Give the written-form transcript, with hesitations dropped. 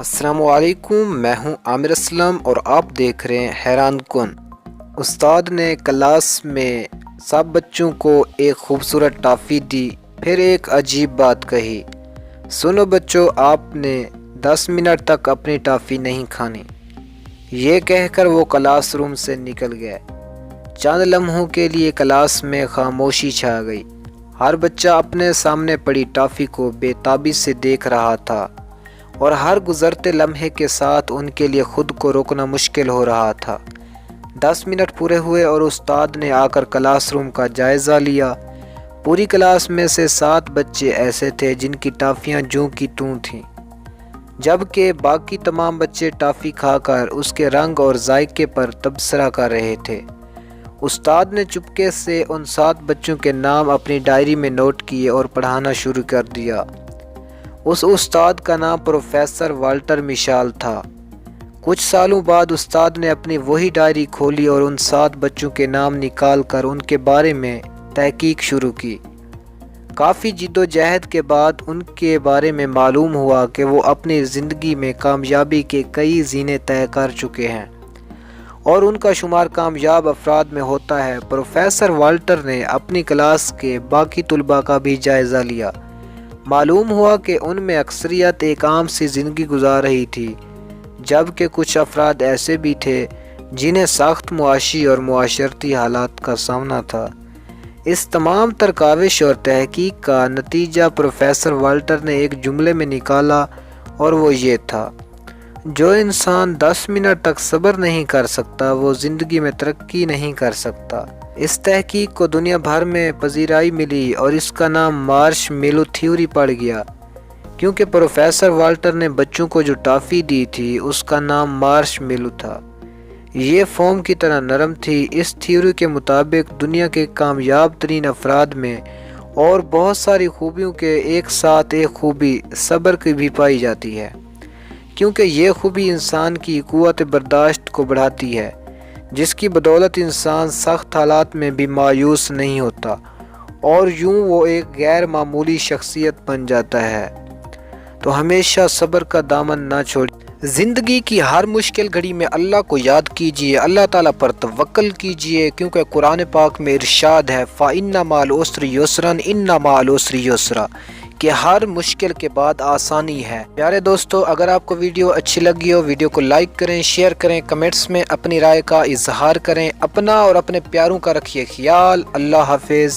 السلام علیکم، میں ہوں عامر اسلم اور آپ دیکھ رہے ہیں حیران کن۔ استاد نے کلاس میں سب بچوں کو ایک خوبصورت ٹافی دی، پھر ایک عجیب بات کہی، سنو بچوں، آپ نے 10 منٹ تک اپنی ٹافی نہیں کھانی۔ یہ کہہ کر وہ کلاس روم سے نکل گئے۔ چند لمحوں کے لیے کلاس میں خاموشی چھا گئی۔ ہر بچہ اپنے سامنے پڑی ٹافی کو بے تابی سے دیکھ رہا تھا اور ہر گزرتے لمحے کے ساتھ ان کے لیے خود کو روکنا مشکل ہو رہا تھا۔ 10 منٹ پورے ہوئے اور استاد نے آ کر کلاس روم کا جائزہ لیا۔ پوری کلاس میں سے 7 بچے ایسے تھے جن کی ٹافیاں جوں کی توں تھیں، جبکہ باقی تمام بچے ٹافی کھا کر اس کے رنگ اور ذائقے پر تبصرہ کر رہے تھے۔ استاد نے چپکے سے ان 7 بچوں کے نام اپنی ڈائری میں نوٹ کیے اور پڑھانا شروع کر دیا۔ اس استاد کا نام پروفیسر والٹر میشال تھا۔ کچھ سالوں بعد استاد نے اپنی وہی ڈائری کھولی اور ان 7 بچوں کے نام نکال کر ان کے بارے میں تحقیق شروع کی۔ کافی جد و جہد کے بعد ان کے بارے میں معلوم ہوا کہ وہ اپنی زندگی میں کامیابی کے کئی زینے طے کر چکے ہیں اور ان کا شمار کامیاب افراد میں ہوتا ہے۔ پروفیسر والٹر نے اپنی کلاس کے باقی طلباء کا بھی جائزہ لیا۔ معلوم ہوا کہ ان میں اکثریت ایک عام سی زندگی گزار رہی تھی، جبکہ کچھ افراد ایسے بھی تھے جنہیں سخت معاشی اور معاشرتی حالات کا سامنا تھا۔ اس تمام تر کاوش اور تحقیق کا نتیجہ پروفیسر والٹر نے ایک جملے میں نکالا اور وہ یہ تھا، جو انسان 10 منٹ تک صبر نہیں کر سکتا وہ زندگی میں ترقی نہیں کر سکتا۔ اس تحقیق کو دنیا بھر میں پذیرائی ملی اور اس کا نام مارش میلو تھیوری پڑ گیا، کیونکہ پروفیسر والٹر نے بچوں کو جو ٹافی دی تھی اس کا نام مارش میلو تھا۔ یہ فوم کی طرح نرم تھی۔ اس تھیوری کے مطابق دنیا کے کامیاب ترین افراد میں اور بہت ساری خوبیوں کے ایک ساتھ ایک خوبی صبر کی بھی پائی جاتی ہے، کیونکہ یہ خوبی انسان کی قوت برداشت کو بڑھاتی ہے، جس کی بدولت انسان سخت حالات میں بھی مایوس نہیں ہوتا اور یوں وہ ایک غیر معمولی شخصیت بن جاتا ہے۔ تو ہمیشہ صبر کا دامن نہ چھوڑیے۔ زندگی کی ہر مشکل گھڑی میں اللہ کو یاد کیجیے، اللہ تعالیٰ پر توکل کیجیے، کیونکہ قرآن پاک میں ارشاد ہے فَإِنَّ مَعَ الْعُسْرِ يُسْرًا إِنَّ مَعَ الْعُسْرِ يُسْرًا، کہ ہر مشکل کے بعد آسانی ہے۔ پیارے دوستو، اگر آپ کو ویڈیو اچھی لگی ہو، ویڈیو کو لائک کریں، شیئر کریں، کمنٹس میں اپنی رائے کا اظہار کریں، اپنا اور اپنے پیاروں کا رکھیے خیال۔ اللہ حافظ۔